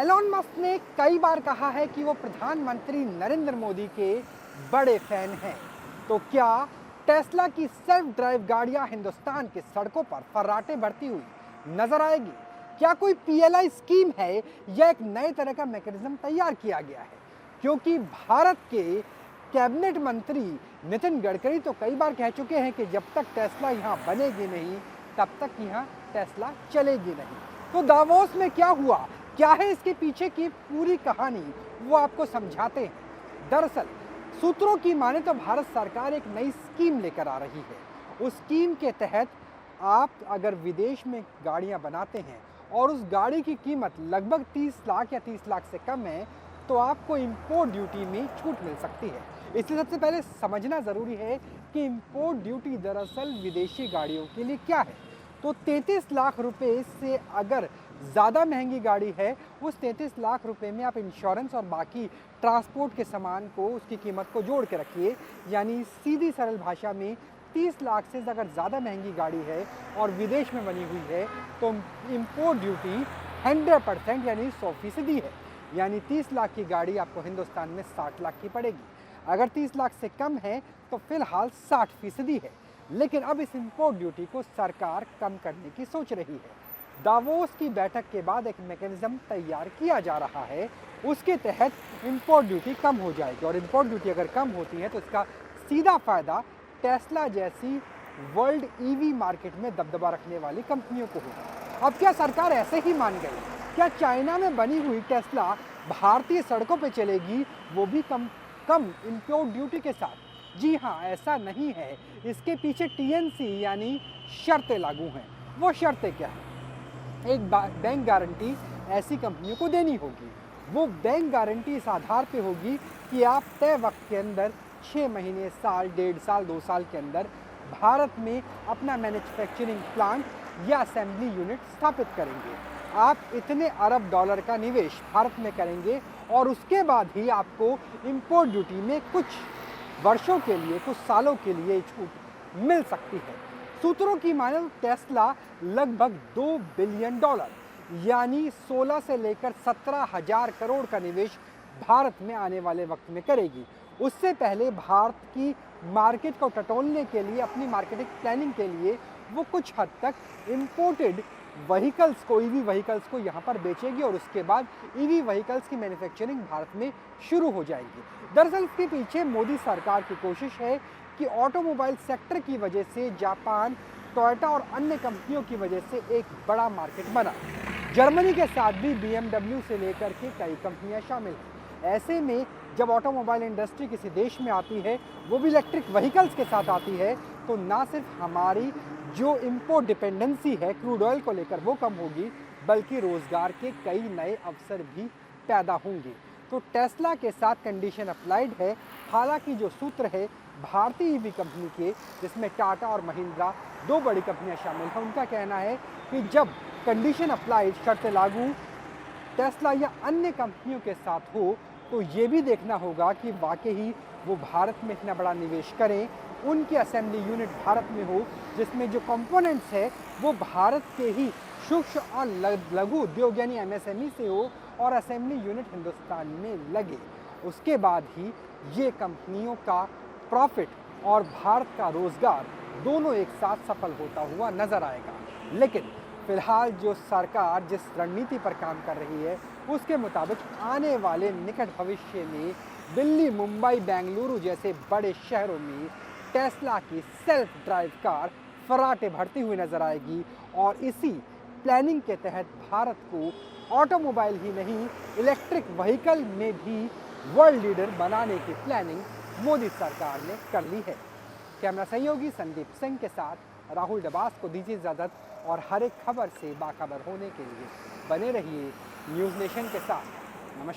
Elon Musk ने कई बार कहा है कि वो प्रधानमंत्री नरेंद्र मोदी के बड़े फैन हैं। तो क्या टेस्ला की सेल्फ ड्राइव गाड़ियां हिंदुस्तान की सड़कों पर फर्राटे भरती हुई नजर आएगी? क्या कोई पीएलआई स्कीम है या एक नए तरह का मैकेनिज्म तैयार किया गया है? क्योंकि भारत के कैबिनेट मंत्री नितिन गडकरी तो कई बार कह चुके हैं कि जब तक टेस्ला यहाँ बनेगी नहीं तब तक यहाँ टेस्ला चलेगी नहीं। तो दावोस में क्या हुआ, क्या है इसके पीछे की पूरी कहानी, वो आपको समझाते हैं। दरअसल सूत्रों की माने तो भारत सरकार एक नई स्कीम लेकर आ रही है। उस स्कीम के तहत आप अगर विदेश में गाड़ियां बनाते हैं और उस गाड़ी की कीमत लगभग 30 लाख या 30 लाख से कम है तो आपको इंपोर्ट ड्यूटी में छूट मिल सकती है। इसलिए सबसे पहले समझना ज़रूरी है कि इंपोर्ट ड्यूटी दरअसल विदेशी गाड़ियों के लिए क्या है। तो 33 लाख रुपए से अगर ज़्यादा महंगी गाड़ी है, उस 33 लाख रुपए में आप इंश्योरेंस और बाकी ट्रांसपोर्ट के सामान को, उसकी कीमत को जोड़ के रखिए। यानी सीधी सरल भाषा में 30 लाख से अगर ज़्यादा महंगी गाड़ी है और विदेश में बनी हुई है तो इंपोर्ट ड्यूटी 100% यानी 100% है। यानी 30 लाख की गाड़ी आपको हिंदुस्तान में 60 लाख की पड़ेगी। अगर 30 लाख से कम है तो फिलहाल 60% है। लेकिन अब इस इंपोर्ट ड्यूटी को सरकार कम करने की सोच रही है। दावोस की बैठक के बाद एक मैकेनिज्म तैयार किया जा रहा है, उसके तहत इंपोर्ट ड्यूटी कम हो जाएगी। और इंपोर्ट ड्यूटी अगर कम होती है तो इसका सीधा फायदा टेस्ला जैसी वर्ल्ड ईवी मार्केट में दबदबा रखने वाली कंपनियों को होगा। अब क्या सरकार ऐसे ही मान गई? क्या चाइना में बनी हुई टेस्ला भारतीय सड़कों पर चलेगी, वो भी कम इंपोर्ट ड्यूटी के साथ? जी हाँ, ऐसा नहीं है। इसके पीछे टीएनसी यानी शर्तें लागू हैं। वो शर्तें क्या हैं? एक बैंक गारंटी ऐसी कंपनियों को देनी होगी। वो बैंक गारंटी इस आधार पे होगी कि आप तय वक्त के अंदर 6 महीने, साल, 1.5 साल, 2 साल के अंदर भारत में अपना मैन्युफैक्चरिंग प्लांट या असेंबली यूनिट स्थापित करेंगे। आप इतने अरब डॉलर का निवेश भारत में करेंगे और उसके बाद ही आपको इंपोर्ट ड्यूटी में कुछ वर्षों के लिए, कुछ सालों के लिए छूट मिल सकती है। सूत्रों की माने टेस्ला लगभग $2 बिलियन यानी 16 से लेकर 17,000 करोड़ का निवेश भारत में आने वाले वक्त में करेगी। उससे पहले भारत की मार्केट को टटोलने के लिए, अपनी मार्केटिंग प्लानिंग के लिए वो कुछ हद तक इंपोर्टेड व्हीकल्स को, ईवी व्हीकल्स को यहाँ पर बेचेगी और उसके बाद ईवी व्हीकल्स की मैन्युफैक्चरिंग भारत में शुरू हो जाएगी। दरअसल इसके पीछे मोदी सरकार की कोशिश है कि ऑटोमोबाइल सेक्टर की वजह से जापान, टोयोटा और अन्य कंपनियों की वजह से एक बड़ा मार्केट बना। जर्मनी के साथ भी BMW से लेकर के कई कंपनियां शामिल हैं। ऐसे में जब ऑटोमोबाइल इंडस्ट्री किसी देश में आती है, वो भी इलेक्ट्रिक व्हीकल्स के साथ आती है, तो ना सिर्फ हमारी जो इंपोर्ट डिपेंडेंसी है क्रूड ऑयल को लेकर वो कम होगी, बल्कि रोजगार के कई नए अवसर भी पैदा होंगे। तो टेस्ला के साथ कंडीशन अप्लाइड है। हालांकि जो सूत्र है भारतीय ईवी कंपनी के, जिसमें टाटा और महिंद्रा 2 बड़ी कंपनियां शामिल हैं, उनका कहना है कि जब कंडीशन अप्लाइड शर्तें लागू टेस्ला या अन्य कंपनियों के साथ हो तो ये भी देखना होगा कि वाकई वो भारत में इतना बड़ा निवेश करें, उनकी असेंबली यूनिट भारत में हो, जिसमें जो कंपोनेंट्स है वो भारत के ही सूक्ष्म और लघु उद्योग यानी MSME से हो और असेंबली यूनिट हिंदुस्तान में लगे। उसके बाद ही ये कंपनियों का प्रॉफिट और भारत का रोजगार दोनों एक साथ सफल होता हुआ नजर आएगा। लेकिन फिलहाल जो सरकार जिस रणनीति पर काम कर रही है उसके मुताबिक आने वाले निकट भविष्य में दिल्ली, मुंबई, बेंगलुरु जैसे बड़े शहरों में टेस्ला की सेल्फ ड्राइव कार फर्राटे भरती हुई नजर आएगी। और इसी प्लानिंग के तहत भारत को ऑटोमोबाइल ही नहीं, इलेक्ट्रिक व्हीकल में भी वर्ल्ड लीडर बनाने की प्लानिंग मोदी सरकार ने कर ली है। कैमरा सहयोगी संदीप सिंह के साथ राहुल डबास को दीजिए इजाज़त और हर एक खबर से बाखबर होने के लिए बने रहिए न्यूज़ नेशन के साथ।